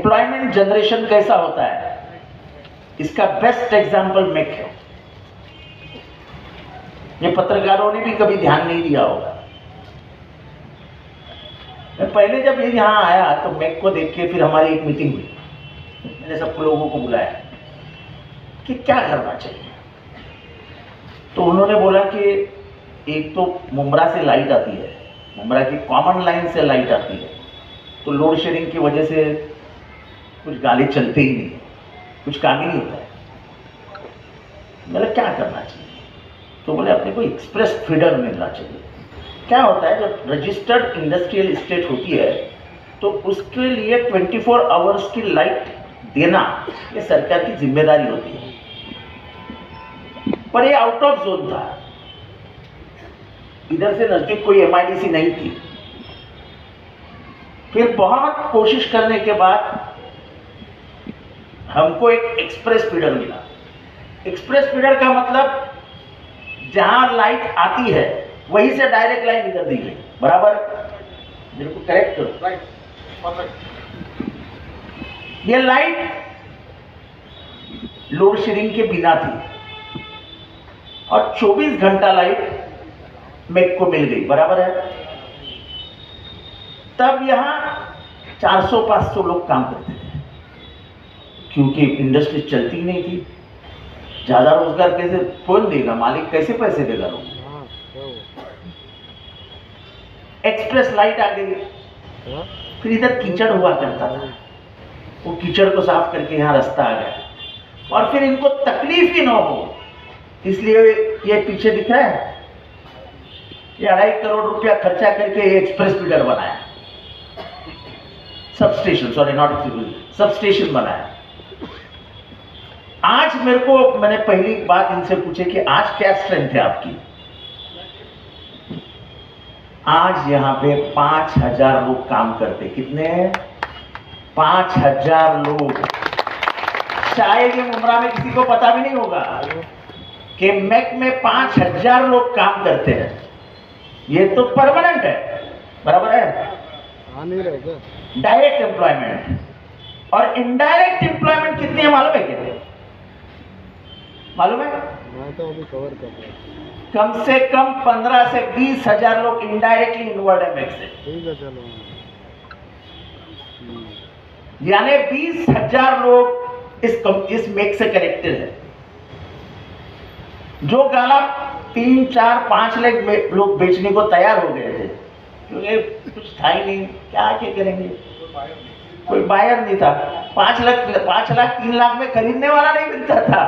Employment generation कैसा होता है, इसका बेस्ट एग्जाम्पल मेक है। ये पत्रकारों ने भी कभी ध्यान नहीं दिया होगा। मैं पहले जब ये यहाँ आया तो मेक को देख के फिर हमारी एक मीटिंग हुई, मैंने सब लोगों को बुलाया कि क्या करना चाहिए। तो उन्होंने बोला कि एक तो मुंब्रा से लाइट आती है, मुंब्रा की कॉमन लाइन से लाइट आती है, तो लोड शेडिंग की वजह से कुछ गाड़ी चलते ही नहीं, कुछ काम ही नहीं होता है। मैंने क्या करना चाहिए, तो बोले अपने को एक्सप्रेस फीडर मिलना चाहिए। क्या होता है, जब रजिस्टर्ड इंडस्ट्रियल स्टेट होती है तो उसके लिए 24 आवर्स की लाइट देना ये सरकार की जिम्मेदारी होती है। पर ये आउट ऑफ जोन था, इधर से नजदीक कोई एमआईडीसी नहीं थी। फिर बहुत कोशिश करने के बाद हमको एक एक्सप्रेस फीडर मिला। एक्सप्रेस फीडर का मतलब जहां लाइट आती है वहीं से डायरेक्ट लाइन इधर दी गई, बराबर? मेरे को करेक्ट करो। Right, perfect. ये लाइट लोड शेडिंग के बिना थी और 24 घंटा लाइट मेक को मिल गई, बराबर है? तब यहां 400-500 लोग काम करते थे, क्योंकि इंडस्ट्री चलती नहीं थी। ज्यादा रोजगार कैसे कौन देगा, मालिक कैसे पैसे देगा लोग? एक्सप्रेस लाइट आ गई, फिर इधर कीचड़ हुआ करता था, वो कीचड़ को साफ करके यहाँ रास्ता आ गया। और फिर इनको तकलीफ ही ना हो इसलिए ये पीछे दिख रहा है, ये 2.5 करोड़ रुपया खर्चा करके ये एक्सप्रेस फीडर बनाया, sub station, sorry not sub station बनाया। आज मैंने पहली बात इनसे पूछे कि आज क्या स्ट्रेंथ है आपकी। आज यहाँ पे 5000 लोग काम करते। कितने? 5000 लोग। शायद ये मुंब्रा में किसी को पता भी नहीं होगा कि मेक में 5000 लोग काम करते हैं। ये तो परमानेंट है, बराबर है? Direct employment. और इनडायरेक्ट एम्प्लॉयमेंट कितनी है मालूम है क्या? मालूम है? मैं तो अभी कवर कर रहा हूं। कम से कम 15 से 20 हजार लोग इनडायरेक्टली इन्वॉल्व है मेक से। ठीक है, चलो। यानी 20,000 लोग इस मेक से कनेक्टेड है। जो गाला 3, 4, 5 लाख लोग बेचने को तैयार हो गए थे, क्योंकि कुछ था ही नहीं, क्या करेंगे, कोई बायर नहीं था। 5 लाख 3 लाख में खरीदने वाला नहीं मिलता था।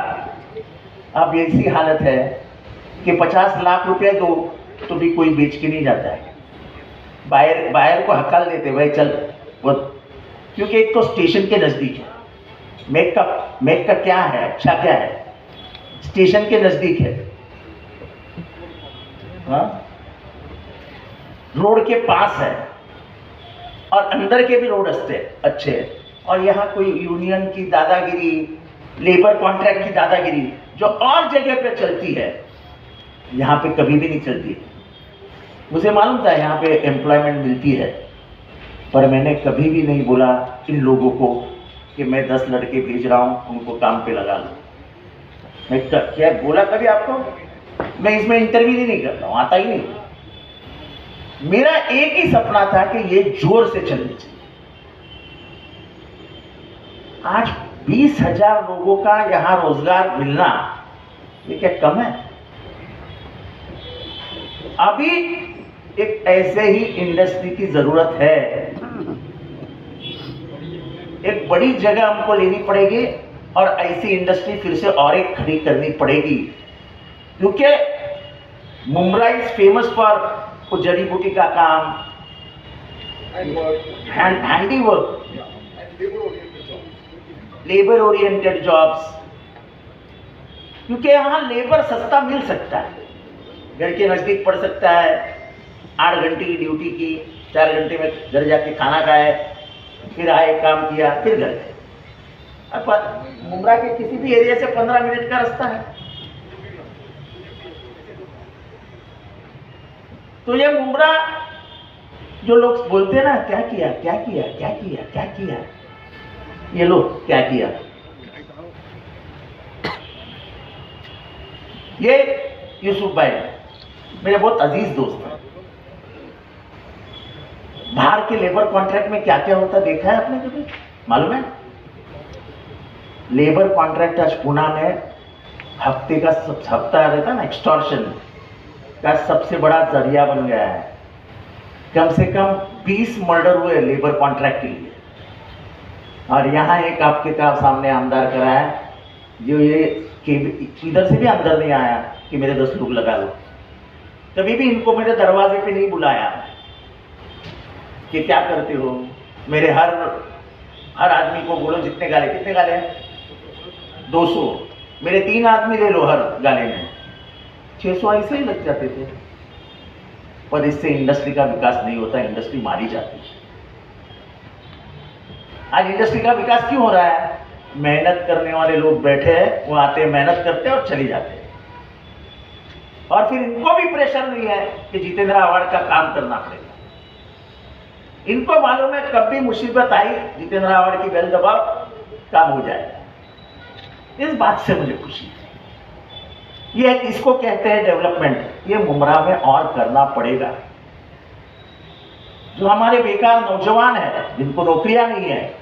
अब ऐसी हालत है कि 50 लाख रुपए दो तो भी कोई बेच के नहीं जाता है। बायर को हकाल देते, भाई चल वो, क्योंकि एक तो स्टेशन के नजदीक है। मेक का क्या है, अच्छा क्या है, स्टेशन के नजदीक है, हाँ? रोड के पास है और अंदर के भी रोड अच्छे हैं। और यहाँ कोई यूनियन की दादागिरी, लेबर कॉन्ट्रैक्ट की दादागिरी जो और जगह पे चलती है, यहाँ पे कभी भी नहीं चलती। मुझे मालूम था यहाँ पे एम्प्लॉयमेंट मिलती है, पर मैंने कभी भी नहीं बोला इन लोगों को कि मैं 10 लड़के भेज रहा हूँ, उनको काम पे लगा लो। मैं क्या बोला कभी आपको? मैं इसमें इंटरव्यू नहीं करता हूँ, आता ही नहीं। मेरा एक ही सपना था कि ये जोर से चलनी चाहिए। आज 20,000 लोगों का यहां रोजगार मिलना ये क्या कम है? अभी एक ऐसे ही इंडस्ट्री की जरूरत है। एक बड़ी जगह हमको लेनी पड़ेगी और ऐसी इंडस्ट्री फिर से और एक खड़ी करनी पड़ेगी, क्योंकि मुंब्रा इज फेमस फॉर जड़ी बूटी का काम, handy work, labour oriented jobs, क्योंकि यहाँ लेबर सस्ता मिल सकता है, घर के नजदीक पड़ सकता है। 8 घंटे की ड्यूटी की, 4 घंटे में घर जाके खाना खाए, फिर आए, काम किया, फिर घर गए। अब मुंब्रा के किसी भी एरिया से 15 मिनट का रास्ता है। तो ये मुंब्रा जो लोग बोलते हैं ना, क्या किया क्या किया क्या किया क्या किया, ये लो क्या किया। ये यूसुफ भाई मेरे बहुत अजीज दोस्त हैं। बाहर के लेबर कॉन्ट्रैक्ट में क्या क्या होता देखा है आपने कभी, मालूम है? लेबर कॉन्ट्रैक्ट आज पुणे में हफ्ते का हफ्ता रहता ना, एक्सटॉर्शन का सबसे बड़ा जरिया बन गया है। कम से कम 20 मर्डर हुए लेबर कॉन्ट्रैक्ट के लिए। और यहाँ एक आपके का सामने आमदार करा है जो ये कि इधर से भी अंदर नहीं आया कि मेरे 10 लोग लगा लो। कभी भी इनको मेरे दरवाजे पे नहीं बुलाया कि क्या करते हो। मेरे हर आदमी को बोलो जितने गाले, कितने गाले हैं? 200। मेरे 3 आदमी ले लो हर गाले में, 600 ऐसे ही लग जाते थे। पर इससे इंडस्ट्री का विकास नहीं होता, इंडस्ट्री मारी जाती है। आज इंडस्ट्री का विकास क्यों हो रहा है? मेहनत करने वाले लोग बैठे हैं, वो आते हैं, मेहनत करते हैं और चले जाते हैं। और फिर इनको भी प्रेशर नहीं है कि जितेंद्र आवाड़ का काम करना पड़ेगा। इनको मालूम है कभी मुसीबत आई जितेंद्र आवाड़ की बेल दबाव, काम हो जाएगा। इस बात से मुझे खुशी है। ये इसको कहते हैं डेवलपमेंट। ये मुमरा में और करना पड़ेगा। जो हमारे बेकार नौजवान हैं जिनको नौकरियां नहीं है,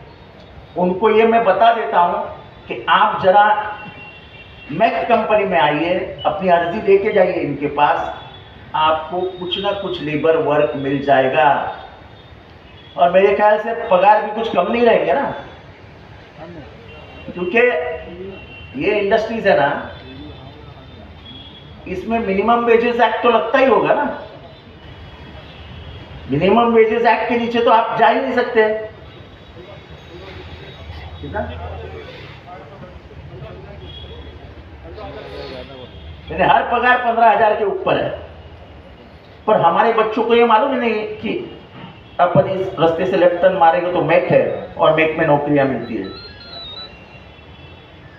उनको ये मैं बता देता हूं कि आप जरा मैक कंपनी में आइए, अपनी अर्जी लेके जाइए इनके पास, आपको कुछ ना कुछ लेबर वर्क मिल जाएगा। और मेरे ख्याल से पगार भी कुछ कम नहीं रहेंगे ना, क्योंकि ये इंडस्ट्रीज है ना, इसमें मिनिमम वेजेस एक्ट तो लगता ही होगा ना। मिनिमम वेजेस एक्ट के नीचे तो आप जा ही नहीं सकते। मैंने हर पगार 15,000 के ऊपर है। पर हमारे बच्चों को ये मालूम ही नहीं कि अपन इस रास्ते से लेफ्ट टर्न मारेंगे तो मैक है और मैक में नौकरियां मिलती है।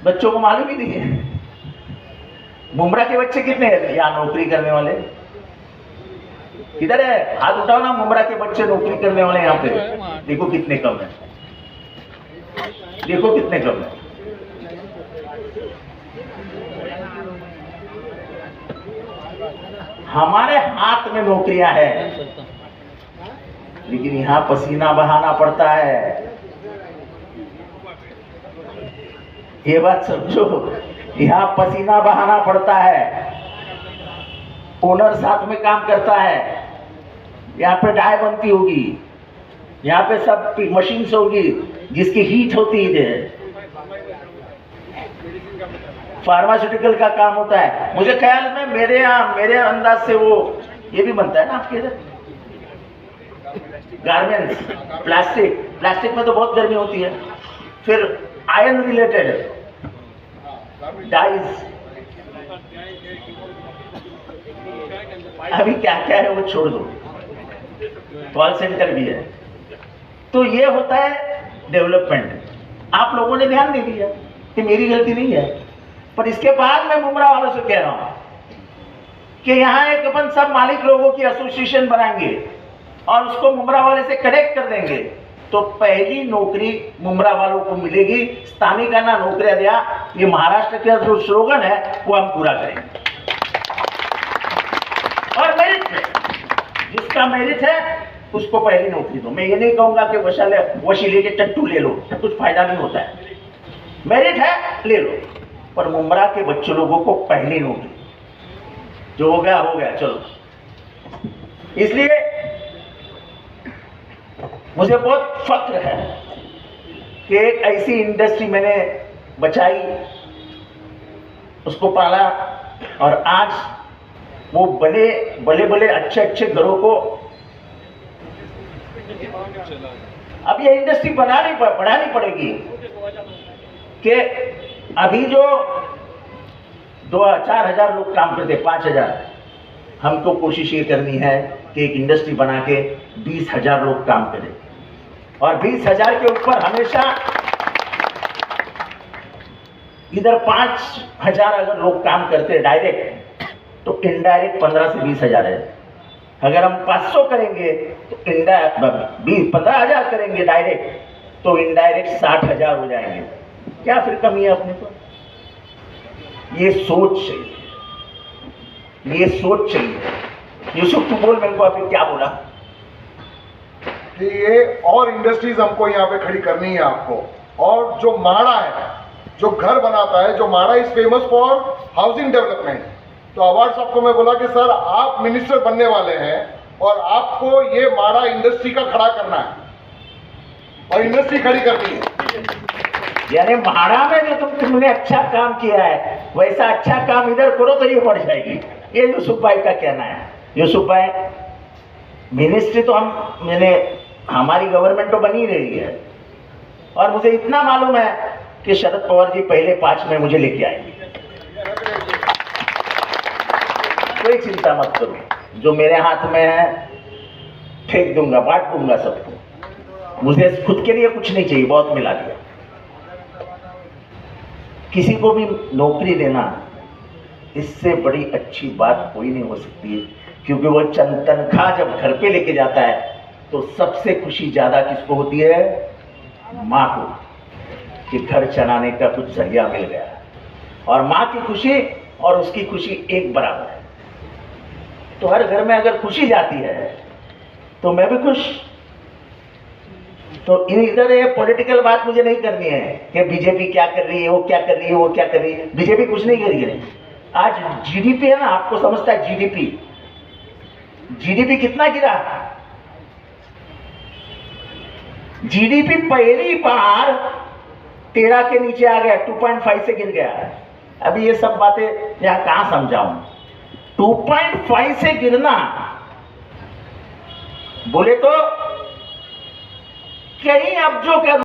बच्चों को मालूम ही नहीं है। मुमरा के बच्चे कितने हैं यहाँ नौकरी करने वाले? किधर है? हाथ उठाओ ना। मुमरा के बच्चे नौकरी करने वाले यहाँ पे देखो कितने कम है, देखो कितने कम है। हमारे हाथ में नौकरियां हैं, लेकिन यहां पसीना बहाना पड़ता है। ये बात समझो, यहां पसीना बहाना पड़ता है। ओनर साथ में काम करता है। यहाँ पे डाई बनती होगी, यहाँ पे सब मशीन होगी जिसकी हीट होती है। फार्मास्यूटिकल का काम होता है। मुझे ख्याल में मेरे अंदाज से वो ये भी बनता है ना आपके इधर, गारमेंट्स, प्लास्टिक में तो बहुत गर्मी होती है। फिर आयरन रिलेटेड डाइज, अभी क्या क्या है वो छोड़ दो, कॉल सेंटर भी है। तो ये होता है डेवलपमेंट। आप लोगों ने ध्यान नहीं दिया कि मेरी गलती नहीं है। पर इसके बाद मैं मुमरा वालों से कह रहा हूं कि यहाँ एक अपन सब मालिक लोगों की एसोसिएशन बनाएंगे और उसको मुमरा वाले से कनेक्ट कर देंगे, तो पहली नौकरी मुमरा वालों को मिलेगी। स्थानिकांना नौकरियां दिया, ये महाराष्ट्र का जो स्लोगन है वो हम पूरा करेंगे। और मेरिट है, जिसका मेरिट है उसको पहली नौकरी दो। मैं ये नहीं कहूंगा कि वशीले के टट्टू ले लो, कुछ फायदा नहीं होता है। मेरिट है ले लो, पर मुमरा के बच्चों लोगों को पहली नौकरी, जो हो गया चलो। इसलिए मुझे बहुत फख्र है कि एक ऐसी इंडस्ट्री मैंने बचाई, उसको पाला, और आज वो बड़े अच्छे घरों को अब ये इंडस्ट्री बढ़ानी पड़ेगी। कि अभी जो 4,000 लोग काम करते, 5,000, हमको कोशिश ये करनी है कि एक इंडस्ट्री बना के 20,000 लोग काम करें। और 20,000 के ऊपर हमेशा इधर 5,000 अगर लोग काम करते डायरेक्ट, तो इनडायरेक्ट 15 से 20,000 है। अगर हम 500 करेंगे तो इनडायरेक्ट 15,000 करेंगे डायरेक्ट, तो इनडायरेक्ट 60,000 हो जाएंगे। क्या फिर कमी है अपने को? ये सोच चाहिए, ये सोच चाहिए। यूसुफ तू बोल, मेरे को अभी क्या बोला कि ये और इंडस्ट्रीज हमको यहाँ पे खड़ी करनी है आपको। और जो माड़ा है, जो घर बनाता है, जो माड़ा is famous for housing development. तो अवार्ड साहब को मैं बोला कि सर आप मिनिस्टर बनने वाले हैं और आपको ये माड़ा इंडस्ट्री का खड़ा करना है और इंडस्ट्री खड़ी करनी है। यानी महाड़ा में जो तुमने अच्छा काम किया है वैसा अच्छा काम इधर करो तो ये बढ़ जाएगी। ये यूसुफ भाई का कहना है। यूसुफ भाई, मिनिस्ट्री तो हमारी गवर्नमेंट तो बनी रही है और मुझे इतना मालूम है कि शरद पवार जी पहले 5 में मुझे लेके आएंगे। कोई चिंता मत करो, जो मेरे हाथ में है फेंक दूंगा, बांट दूंगा सबको। मुझे खुद के लिए कुछ नहीं चाहिए, बहुत मिला दिया। किसी को भी नौकरी देना, इससे बड़ी अच्छी बात कोई नहीं हो सकती है, क्योंकि वो चंद तनख्वाह जब घर पे लेके जाता है तो सबसे खुशी ज्यादा किसको होती है? माँ को, कि घर चलाने का कुछ जरिया मिल गया। और माँ की खुशी और उसकी खुशी एक बराबर है। तो हर घर में अगर खुशी जाती है तो मैं भी खुश। तो इधर ये पॉलिटिकल बात मुझे नहीं करनी है कि बीजेपी क्या कर रही है, वो क्या कर रही है, वो क्या कर रही है। बीजेपी कुछ नहीं कर रही है। आज जीडीपी है ना, आपको समझता है जीडीपी कितना गिरा? जीडीपी पहली बार 13 के नीचे आ गया, 2.5 से गिर गया। अभी ये सब बातें यहां कहां समझाऊं? 2.5 से गिरना बोले तो कहीं अब जो कर